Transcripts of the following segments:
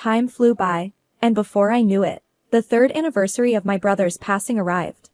Time flew by, and before I knew it, the third anniversary of my brother's passing arrived.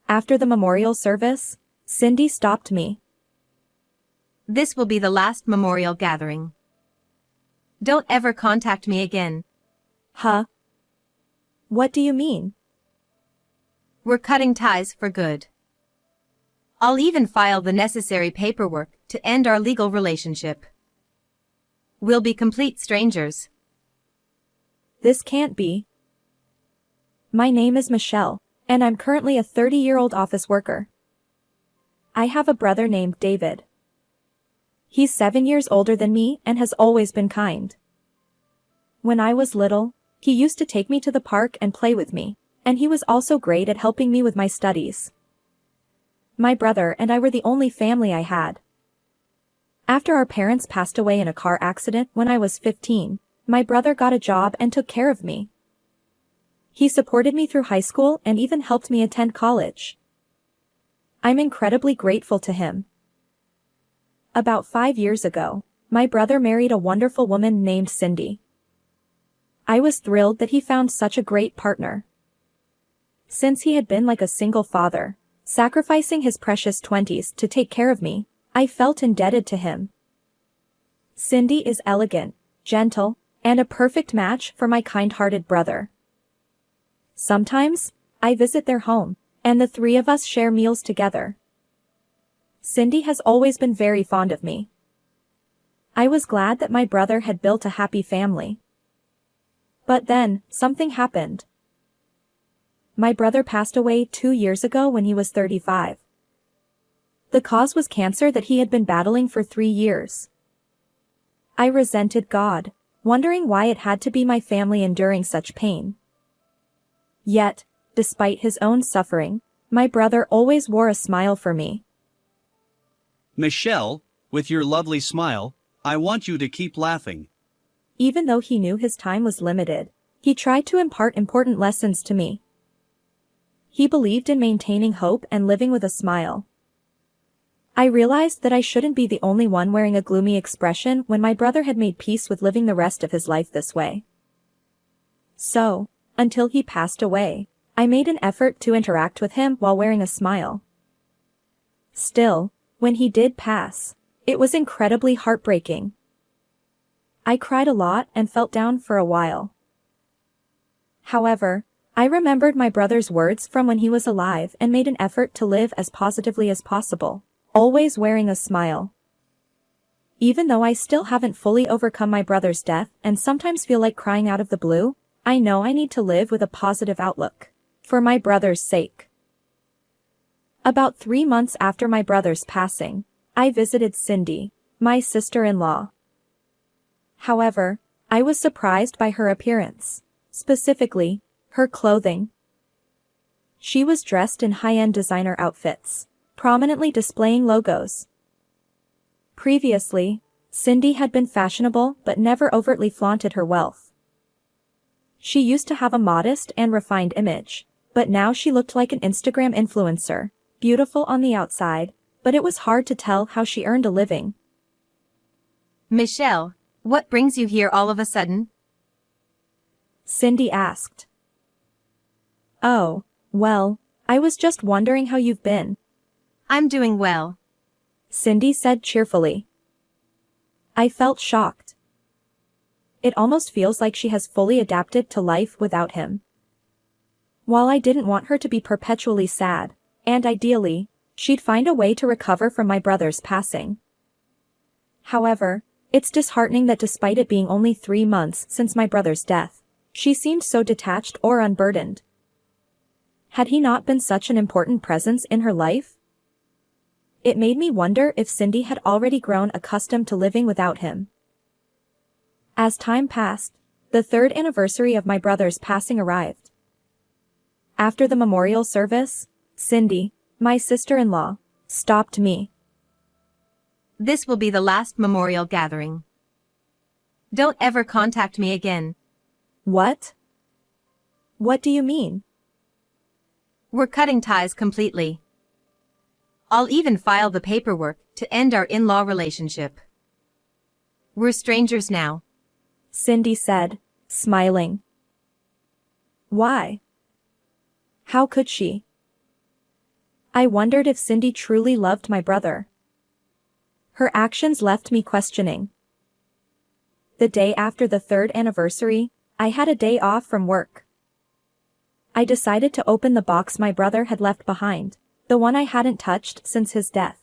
After the memorial service, Cindy stopped me. This will be the last memorial gathering. Don't ever contact me again. Huh? What do you mean? We're cutting ties for good. I'll even file the necessary paperwork to end our legal relationship. We'll be complete strangers. This can't be. My name is Michelle, and I'm currently a 30-year-old office worker. I have a brother named David. He's 7 years older than me and has always been kind. When I was little, he used to take me to the park and play with me, and he was also great at helping me with my studies. My brother and I were the only family I had. After our parents passed away in a car accident when I was 15, my brother got a job and took care of me. He supported me through high school and even helped me attend college. I'm incredibly grateful to him. About 5 years ago, my brother married a wonderful woman named Cindy. I was thrilled that he found such a great partner. Since he had been like a single father, sacrificing his precious 20s to take care of me, I felt indebted to him. Cindy is elegant, gentle, and a perfect match for my kind-hearted brother. Sometimes, I visit their home, and the three of us share meals together. Cindy has always been very fond of me. I was glad that my brother had built a happy family. But then, something happened. My brother passed away 2 years ago when he was 35. The cause was cancer that he had been battling for 3 years. I resented God, wondering why it had to be my family enduring such pain. Yet, despite his own suffering, my brother always wore a smile for me. Michelle, with your lovely smile, I want you to keep laughing. Even though he knew his time was limited, he tried to impart important lessons to me. He believed in maintaining hope and living with a smile. I realized that I shouldn't be the only one wearing a gloomy expression when my brother had made peace with living the rest of his life this way. So, until he passed away, I made an effort to interact with him while wearing a smile. Still, when he did pass, it was incredibly heartbreaking. I cried a lot and felt down for a while. However, I remembered my brother's words from when he was alive and made an effort to live as positively as possible, always wearing a smile. Even though I still haven't fully overcome my brother's death and sometimes feel like crying out of the blue, I know I need to live with a positive outlook, for my brother's sake. About 3 months after my brother's passing, I visited Cindy, my sister-in-law. However, I was surprised by her appearance, specifically, her clothing. She was dressed in high-end designer outfits, prominently displaying logos. Previously, Cindy had been fashionable but never overtly flaunted her wealth. She used to have a modest and refined image, but now she looked like an Instagram influencer, beautiful on the outside, but it was hard to tell how she earned a living. Michelle, what brings you here all of a sudden? Cindy asked. Oh, well, I was just wondering how you've been. I'm doing well, Cindy said cheerfully. I felt shocked. It almost feels like she has fully adapted to life without him. While I didn't want her to be perpetually sad, and ideally, she'd find a way to recover from my brother's passing. However, it's disheartening that despite it being only 3 months since my brother's death, she seemed so detached or unburdened. Had he not been such an important presence in her life? It made me wonder if Cindy had already grown accustomed to living without him. As time passed, the third anniversary of my brother's passing arrived. After the memorial service, Cindy, my sister-in-law, stopped me. This will be the last memorial gathering. Don't ever contact me again. What? What do you mean? We're cutting ties completely. I'll even file the paperwork to end our in-law relationship. We're strangers now. Cindy said, smiling. Why? How could she? I wondered if Cindy truly loved my brother. Her actions left me questioning. The day after the 3rd anniversary, I had a day off from work. I decided to open the box my brother had left behind, the one I hadn't touched since his death.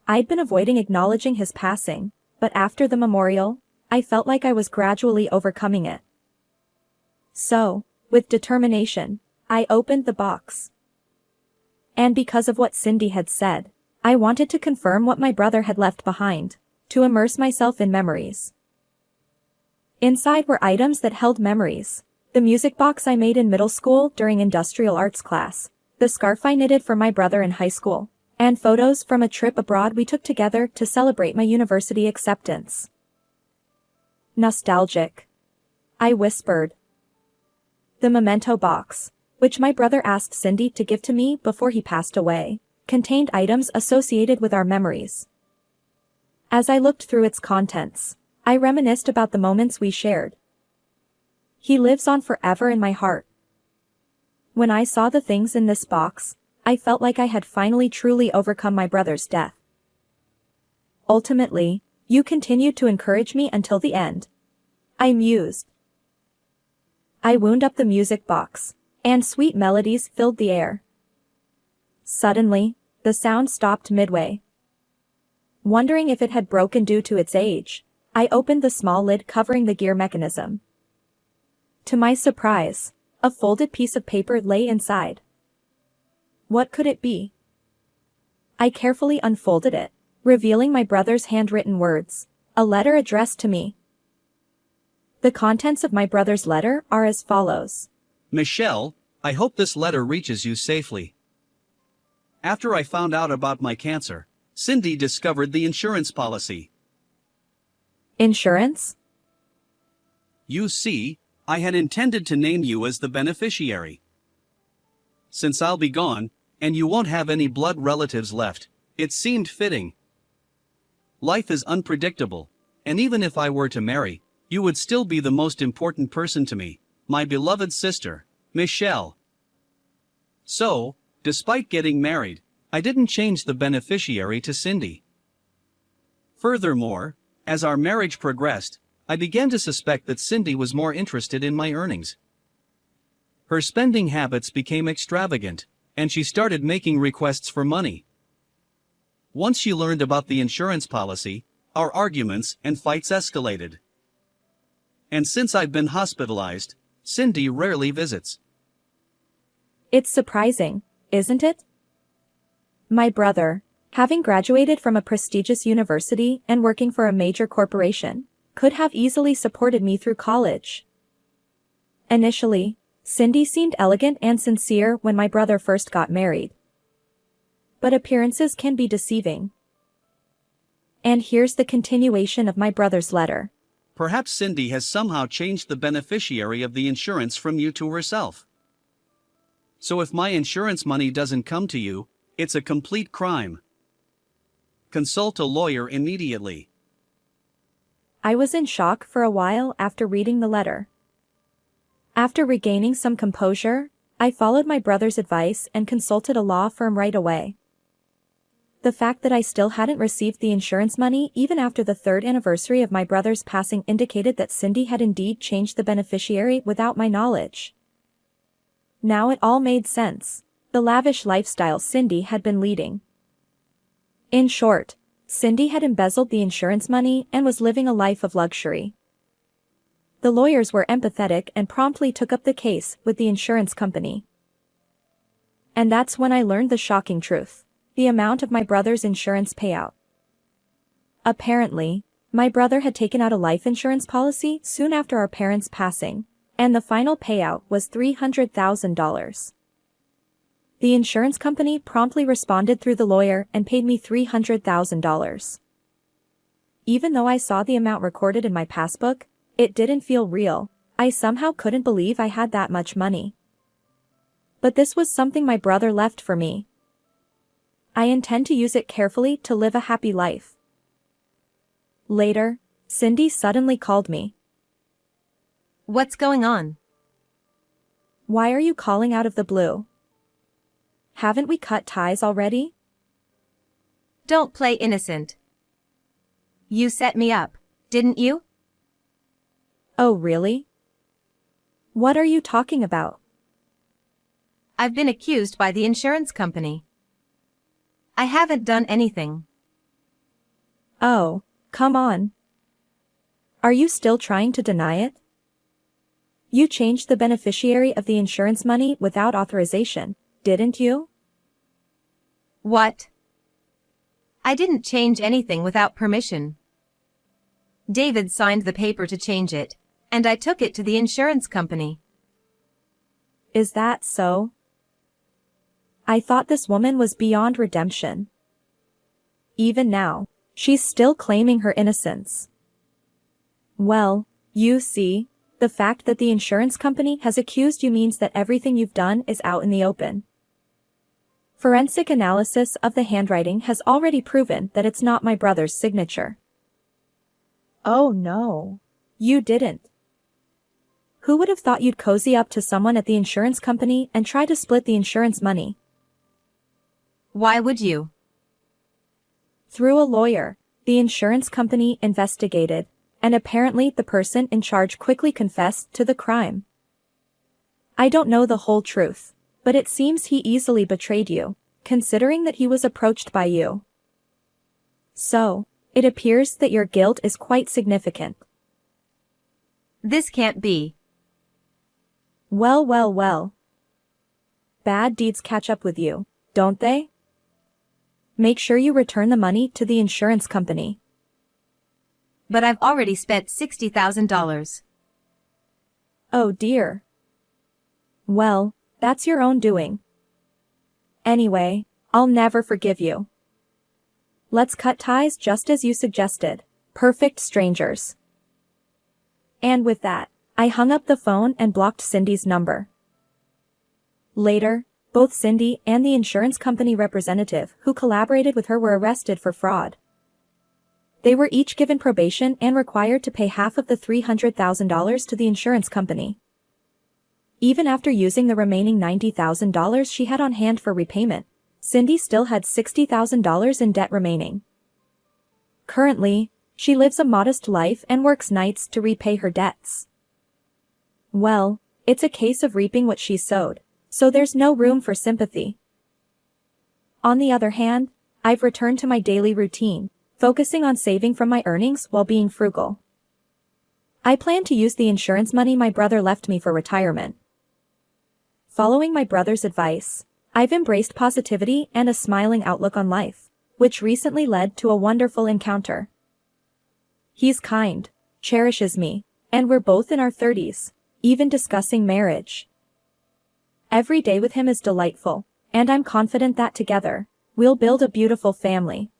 I'd been avoiding acknowledging his passing, but after the memorial, I felt like I was gradually overcoming it. So, with determination, I opened the box. And because of what Cindy had said, I wanted to confirm what my brother had left behind, to immerse myself in memories. Inside were items that held memories: the music box I made in middle school during industrial arts class, the scarf I knitted for my brother in high school, and photos from a trip abroad we took together to celebrate my university acceptance. Nostalgic, I whispered. The memento box, which my brother asked Cindy to give to me before he passed away, contained items associated with our memories. As I looked through its contents, I reminisced about the moments we shared. He lives on forever in my heart. When I saw the things in this box, I felt like I had finally truly overcome my brother's death. Ultimately, you continued to encourage me until the end, I mused. I wound up the music box, and sweet melodies filled the air. Suddenly, the sound stopped midway. Wondering if it had broken due to its age, I opened the small lid covering the gear mechanism. To my surprise, a folded piece of paper lay inside. What could it be? I carefully unfolded it, revealing my brother's handwritten words, a letter addressed to me. The contents of my brother's letter are as follows. Michelle, I hope this letter reaches you safely. After I found out about my cancer, Cindy discovered the insurance policy. Insurance? You see, I had intended to name you as the beneficiary. Since I'll be gone, and you won't have any blood relatives left, it seemed fitting. Life is unpredictable, and even if I were to marry, you would still be the most important person to me, my beloved sister, Michelle. So, despite getting married, I didn't change the beneficiary to Cindy. Furthermore, as our marriage progressed, I began to suspect that Cindy was more interested in my earnings. Her spending habits became extravagant, and she started making requests for money. Once she learned about the insurance policy, our arguments and fights escalated. And since I've been hospitalized, Cindy rarely visits. It's surprising, isn't it? My brother, having graduated from a prestigious university and working for a major corporation, could have easily supported me through college. Initially, Cindy seemed elegant and sincere when my brother first got married. But appearances can be deceiving. And here's the continuation of my brother's letter. Perhaps Cindy has somehow changed the beneficiary of the insurance from you to herself. So if my insurance money doesn't come to you, it's a complete crime. Consult a lawyer immediately. I was in shock for a while after reading the letter. After regaining some composure, I followed my brother's advice and consulted a law firm right away. The fact that I still hadn't received the insurance money even after the 3rd anniversary of my brother's passing indicated that Cindy had indeed changed the beneficiary without my knowledge. Now it all made sense, the lavish lifestyle Cindy had been leading. In short, Cindy had embezzled the insurance money and was living a life of luxury. The lawyers were empathetic and promptly took up the case with the insurance company. And that's when I learned the shocking truth. The amount of my brother's insurance payout. Apparently, my brother had taken out a life insurance policy soon after our parents' passing, and the final payout was $300,000. The insurance company promptly responded through the lawyer and paid me $300,000. Even though I saw the amount recorded in my passbook, it didn't feel real. I somehow couldn't believe I had that much money. But this was something my brother left for me. I intend to use it carefully to live a happy life. Later, Cindy suddenly called me, What's going on? Why are you calling out of the blue? Haven't we cut ties already? Don't play innocent. You set me up, didn't you? Oh really? What are you talking about? I've been accused by the insurance company. I haven't done anything. Oh, come on. Are you still trying to deny it? You changed the beneficiary of the insurance money without authorization, didn't you? What? I didn't change anything without permission. David signed the paper to change it, and I took it to the insurance company. Is that so? I thought this woman was beyond redemption. Even now, she's still claiming her innocence. Well, you see, the fact that the insurance company has accused you means that everything you've done is out in the open. Forensic analysis of the handwriting has already proven that it's not my brother's signature. Oh no. You didn't. Who would have thought you'd cozy up to someone at the insurance company and try to split the insurance money? Why would you? Through a lawyer, the insurance company investigated, and apparently the person in charge quickly confessed to the crime. I don't know the whole truth, but it seems he easily betrayed you, considering that he was approached by you. So, it appears that your guilt is quite significant. This can't be. Well, well, well. Bad deeds catch up with you, don't they? Make sure you return the money to the insurance company. But I've already spent $60,000. Oh dear. Well, that's your own doing. Anyway, I'll never forgive you. Let's cut ties just as you suggested, perfect strangers. And with that, I hung up the phone and blocked Cindy's number. Later, both Cindy and the insurance company representative who collaborated with her were arrested for fraud. They were each given probation and required to pay half of the $300,000 to the insurance company. Even after using the remaining $90,000 she had on hand for repayment, Cindy still had $60,000 in debt remaining. Currently, she lives a modest life and works nights to repay her debts. Well, it's a case of reaping what she sowed, so there's no room for sympathy. On the other hand, I've returned to my daily routine, focusing on saving from my earnings while being frugal. I plan to use the insurance money my brother left me for retirement. Following my brother's advice, I've embraced positivity and a smiling outlook on life, which recently led to a wonderful encounter. He's kind, cherishes me, and we're both in our 30s, even discussing marriage. Every day with him is delightful, and I'm confident that together, we'll build a beautiful family.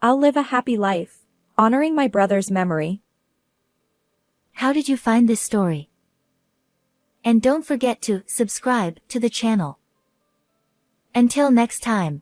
I'll live a happy life, honoring my brother's memory. How did you find this story? And don't forget to subscribe to the channel. Until next time.